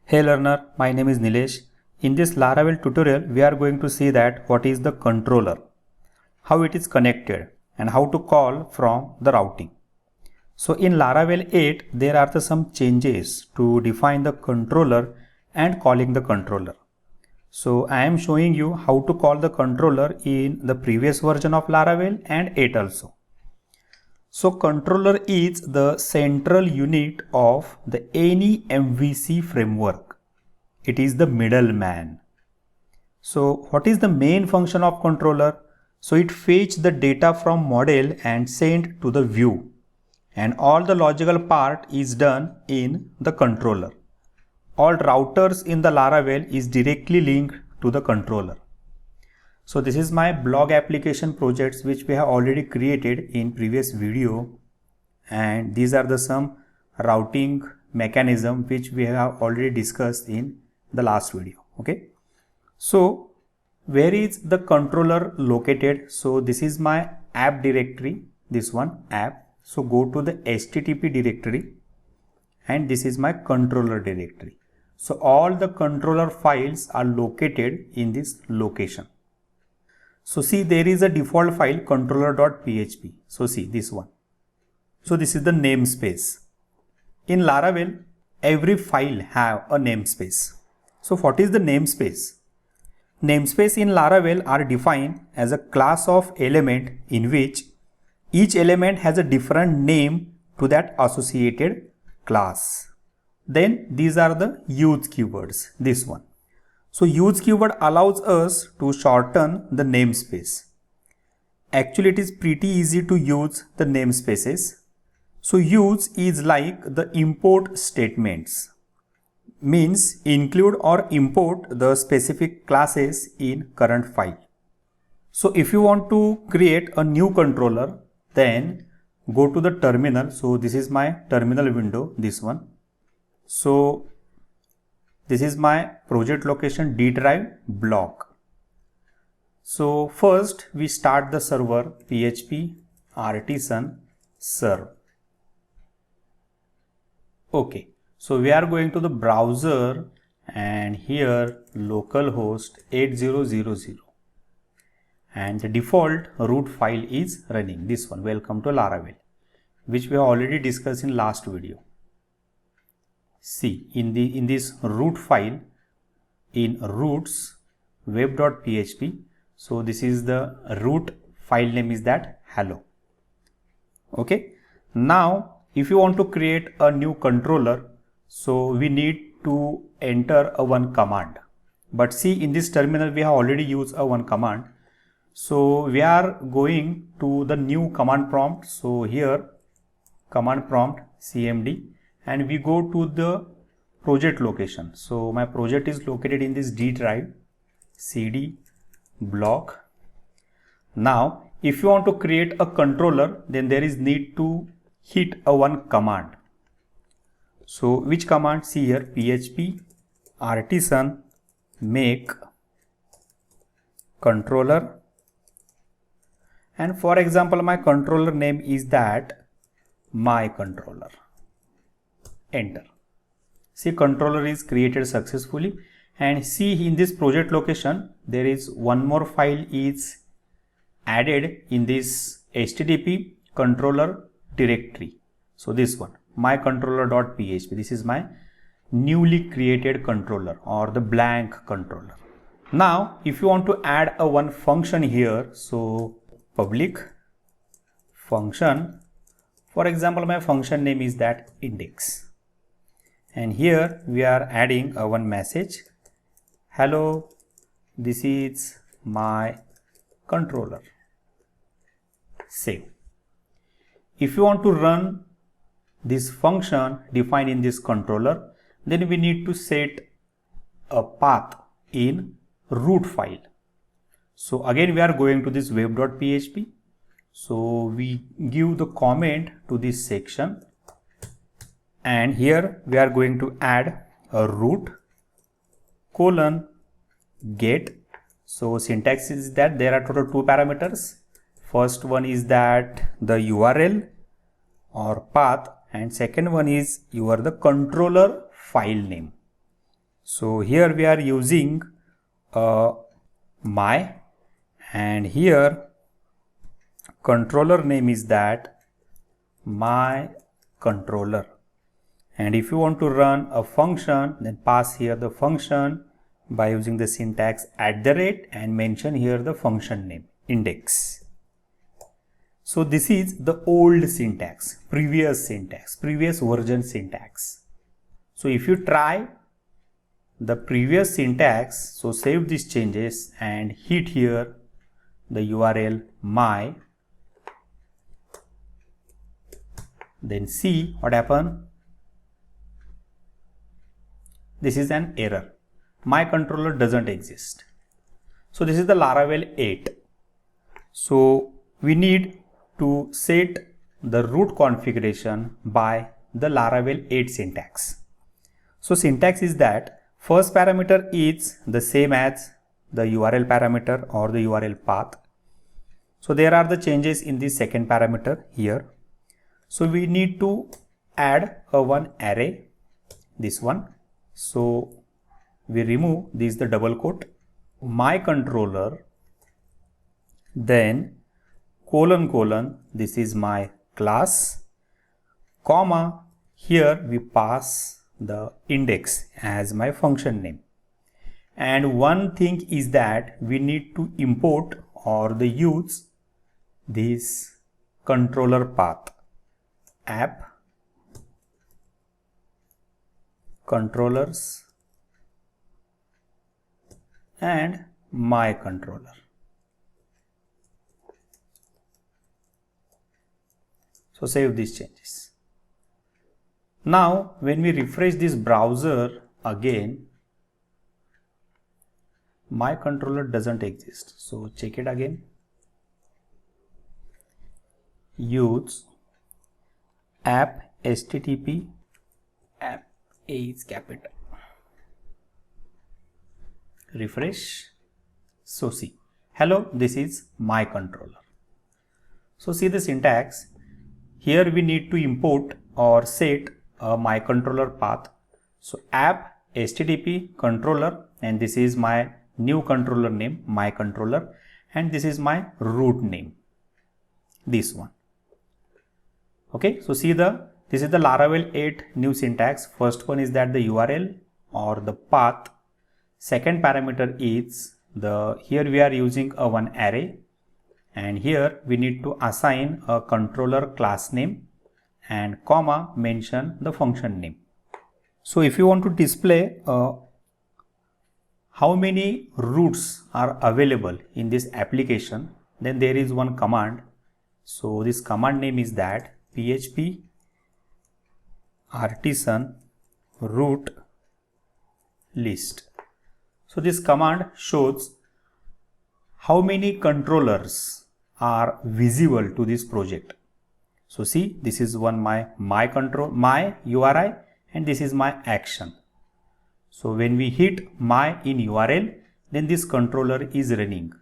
Hey learner, my name is Nilesh. In this Laravel tutorial, we are going to see that what is the controller, how it is connected and how to call from the routing. So in Laravel 8, there are some changes to define the controller and calling the controller. So I am showing you how to call the controller in the previous version of Laravel and 8 also. So controller is the central unit of any MVC framework. It is the middleman. So what is the main function of controller? So it fetch the data from model and send to the view. And all the logical part is done in the controller. All routers in the Laravel is directly linked to the controller. So this is my blog application projects which we have already created in previous video, and these are the some routing mechanism which we have already discussed in the last video. Okay, so where is the controller located? So this is my app directory, this one app. So go to the HTTP directory and this is my controller directory. So all the controller files are located in this location. So see, there is a default file controller.php. So see this one. So this is the namespace. In Laravel, every file have a namespace. So what is the namespace? Namespace in Laravel are defined as a class of element in which each element has a different name to that associated class. Then these are the use keywords, this one. So use keyword allows us to shorten the namespace. Actually, it is pretty easy to use the namespaces. So use is like the import statements. Means include or import the specific classes in current file. So if you want to create a new controller, then go to the terminal. So this is my terminal window, this one. So this is my project location D drive block. So first we start the server PHP artisan serve. Okay, so we are going to the browser and here localhost 8000 and the default root file is running, this one, welcome to Laravel, which we have already discussed in last video. See, in this root file, in roots web.php, so this is the root file name is that hello. Okay, now if you want to create a new controller, so we need to enter a one command. But see, in this terminal we have already used a one command. So we are going to the new command prompt. So here command prompt cmd and we go to the project location. So my project is located in this D drive cd block. Now if you want to create a controller, then there is need to hit a one command. So which command? See here, php artisan make controller, and for example my controller name is that my controller. Enter. See, controller is created successfully, and see in this project location there is one more file is added in this HTTP controller directory. So this one, my controller.php, this is my newly created controller or the blank controller. Now if you want to add a one function here, so public function, for example my function name is that index, and here we are adding a one message, hello, this is my controller. Save. If you want to run this function defined in this controller, then we need to set a path in root file. So again we are going to this web.php. So we give the comment to this section, and here we are going to add a root colon get. So syntax is that there are total two parameters. First one is that the URL or path, and second one is the controller file name. So here we are using my, and here controller name is that my controller. And if you want to run a function, then pass here the function by using the syntax @ and mention here the function name index. So this is the old syntax, previous version syntax. So if you try the previous syntax, so save these changes and hit here the URL my, then see what happened. This is an error. My controller doesn't exist. So this is the Laravel 8. So we need to set the root configuration by the Laravel 8 syntax. So syntax is that first parameter is the same as the URL parameter or the URL path. So there are the changes in the second parameter here. So we need to add one array, this one. So we remove this, the double quote, my controller, then colon, this is my class, comma, here we pass the index as my function name. And one thing is that we need to import or the use this controller path, app controllers and my controller. So save these changes. Now when we refresh this browser again, my controller doesn't exist. So check it again. Use app http app A is capital. Refresh. So see, hello, this is my controller. So see the syntax. Here we need to import or set a my controller path. So app http controller, and this is my new controller name, my controller, and this is my root name, this one. Okay, so see this is the Laravel 8 new syntax. First one is that the URL or the path. Second parameter is here we are using a one array, and here we need to assign a controller class name and comma mention the function name. So if you want to display how many roots are available in this application, then there is one command. So this command name is that php artisan root list. So this command shows how many controllers are visible to this project. So see, this is one my URI, and this is my action. So when we hit my in URL, then this controller is running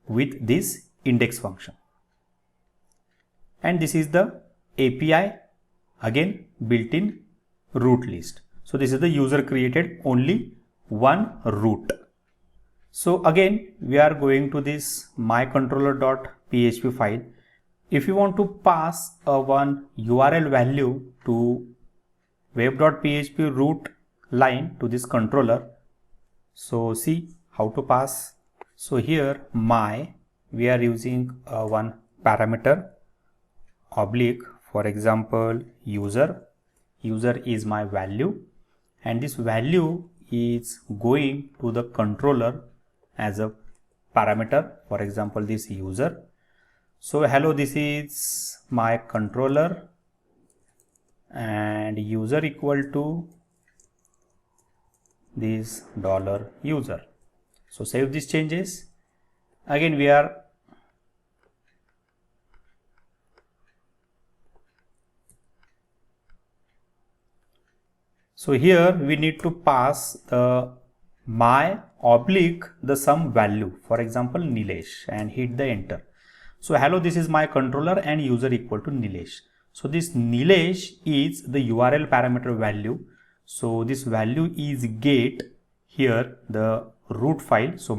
with this index function. And this is the API, again built-in root list. So this is the user created only one root. So again we are going to this mycontroller.php file. If you want to pass one URL value to web.php root line to this controller, so see how to pass. So here we are using one parameter oblique, for example user is my value, and this value is going to the controller as a parameter, for example this user. So hello, this is my controller, and user equal to this $user. So save these changes. Again we are so here we need to pass the my oblique the some value, for example Nilesh, and hit the enter. So hello, this is my controller and user equal to Nilesh. So this Nilesh is the URL parameter value. So this value is get here the root file. So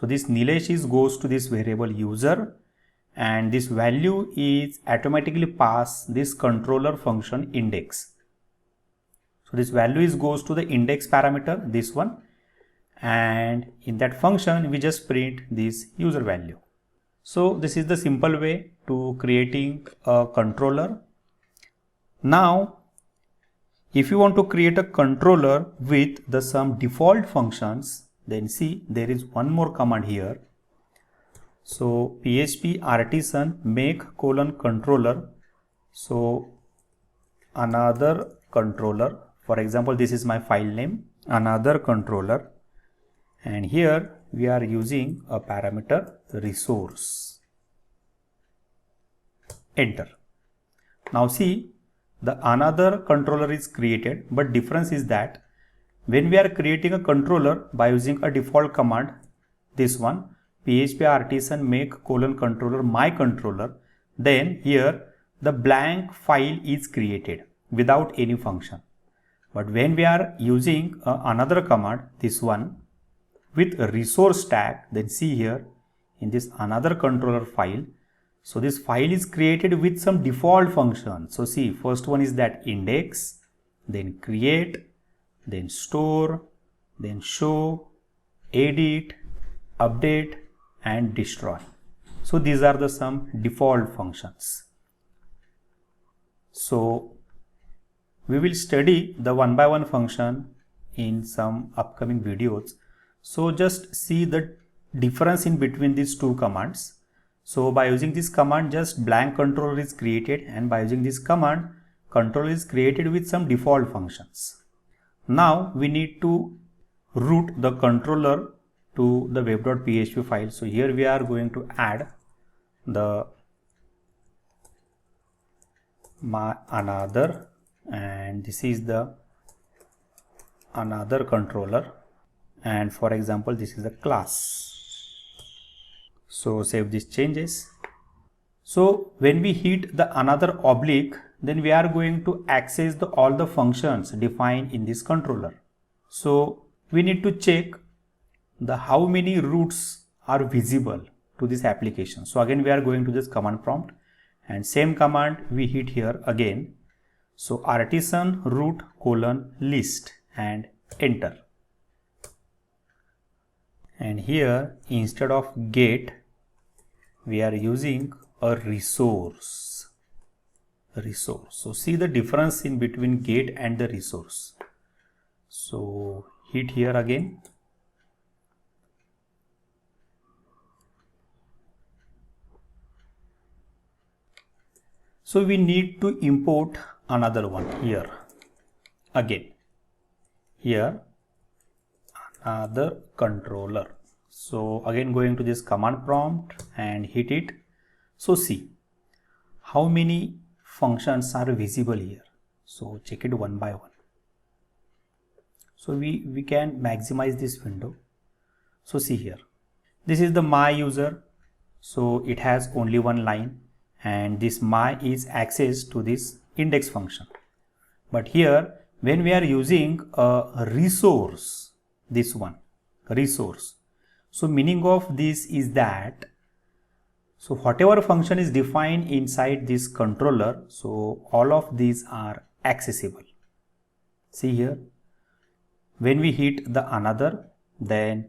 this Nilesh is goes to this variable user, and this value is automatically pass this controller function index. So this value is goes to the index parameter, this one, and in that function we just print this user value. So this is the simple way to creating a controller. Now if you want to create a controller with the some default functions, then see there is one more command here. So PHP artisan make :controller. So another controller, for example this is my file name, another controller, and here we are using a parameter resource. Enter. Now see, the another controller is created, but difference is that when we are creating a controller by using a default command, this one PHP artisan make :controller my controller, then here the blank file is created without any function. But when we are using another command, this one with a resource tag, then see here in this another controller file, so this file is created with some default function. So see, first one is that index, then create, then store, then show, edit, update, and destroy. So these are the some default functions. So we will study the one by one function in some upcoming videos. So just see the difference in between these two commands. So by using this command, just blank controller is created, and by using this command, controller is created with some default functions. Now we need to route the controller to the web.php file. So here we are going to add the another, and this is the another controller, and for example this is a class. So save these changes. So when we hit the another oblique, then we are going to access all the functions defined in this controller. So we need to check the how many routes are visible to this application. So again we are going to this command prompt, and same command we hit here again. So artisan root : list, and enter. And here instead of get we are using a resource. So see the difference in between get and the resource. So hit here again. So we need to import another one here again. Here another controller. So again going to this command prompt and hit it. So see how many functions are visible here. So check it one by one. So we can maximize this window. So see here, this is the my user. So it has only one line, and this my is access to this index function. But here when we are using a resource, this one resource, so meaning of this is that, so whatever function is defined inside this controller, so all of these are accessible. See here, when we hit the another, then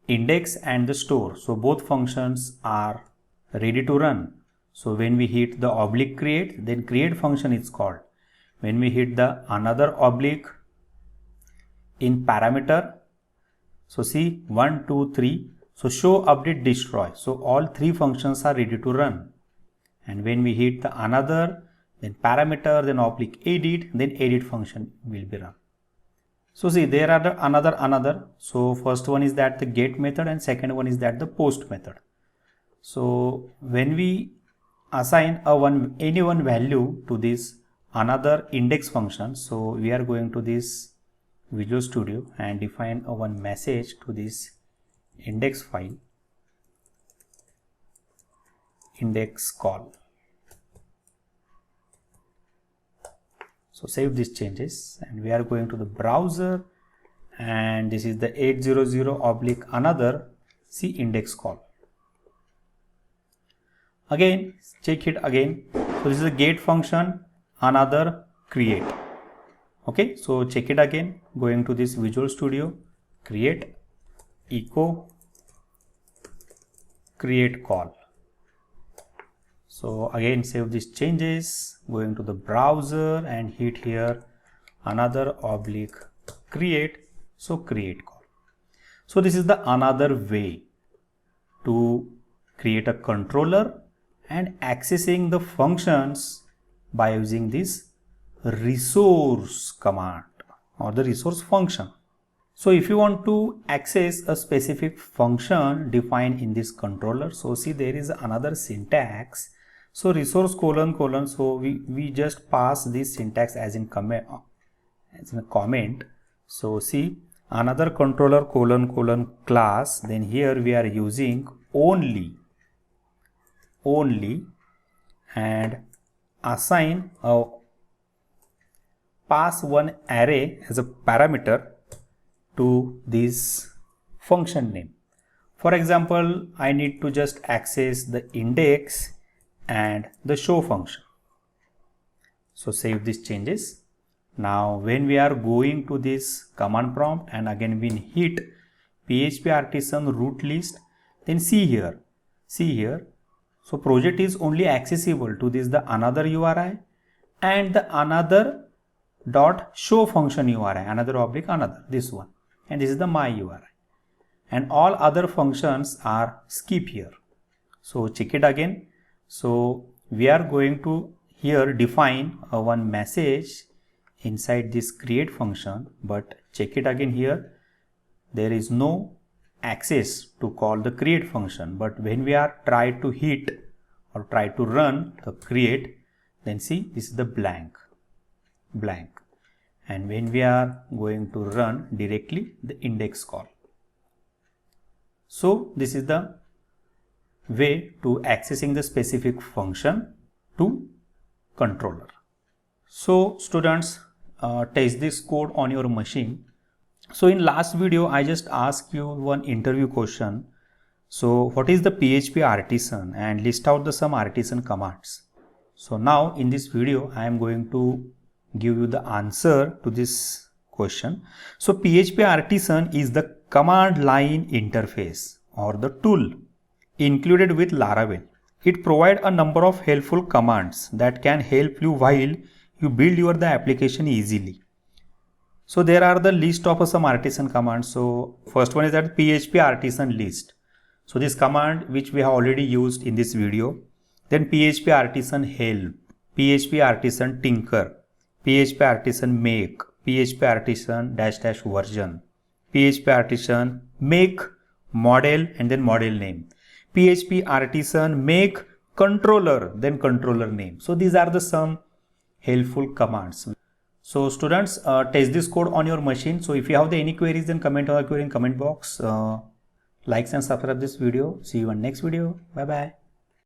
index and the store, so both functions are ready to run. So when we hit the oblique create, then create function is called. When we hit the another oblique in parameter, so see 1, 2, 3, so show, update, destroy, so all three functions are ready to run. And when we hit the another, then parameter, then oblique edit, then edit function will be run. So see there are the another. So first one is that the get method, and second one is that the post method. So when we assign any one value to this another index function, so we are going to this Visual Studio and define one message to this index file, index call. So save these changes, and we are going to the browser, and this is the 800/another C index call. Again, check it again. So this is a get function, another create. Okay, so check it again. Going to this Visual Studio, create, echo, create call. So again, save these changes, going to the browser and hit here another oblique create. So create call. So this is the another way to create a controller and accessing the functions by using this resource command or the resource function. So if you want to access a specific function defined in this controller, so see there is another syntax. So resource : so we just pass this syntax as in comment, So see another controller : class, then here we are using only and assign a pass one array as a parameter to this function name. For example, I need to just access the index and the show function. So save these changes. Now when we are going to this command prompt and again we hit PHP Artisan root list, then see here. So project is only accessible to this the another URI and the another dot show function URI, another oblique another, this one, and this is the my URI, and all other functions are skip here. So check it again. So we are going to here define one message inside this create function, but check it again here, there is no access to call the create function, but when we are try to hit or try to run the create, then see this is the blank, and when we are going to run directly the index call. So this is the way to accessing the specific function to controller. So students, test this code on your machine. So in last video I just asked you one interview question. So what is the PHP Artisan, and list out the some artisan commands. So now in this video I am going to give you the answer to this question. So PHP Artisan is the command line interface or the tool included with Laravel. It provides a number of helpful commands that can help you while you build the application easily. So there are the list of some artisan commands. So first one is that PHP Artisan list. So this command which we have already used in this video. Then PHP Artisan help, PHP Artisan tinker, PHP Artisan make, PHP Artisan -- version, PHP Artisan make model and then model name, PHP Artisan make controller, then controller name. So these are the some helpful commands. So students, test this code on your machine. So if you have any queries, then comment or query in comment box. Likes and subscribe this video. See you in next video. Bye bye.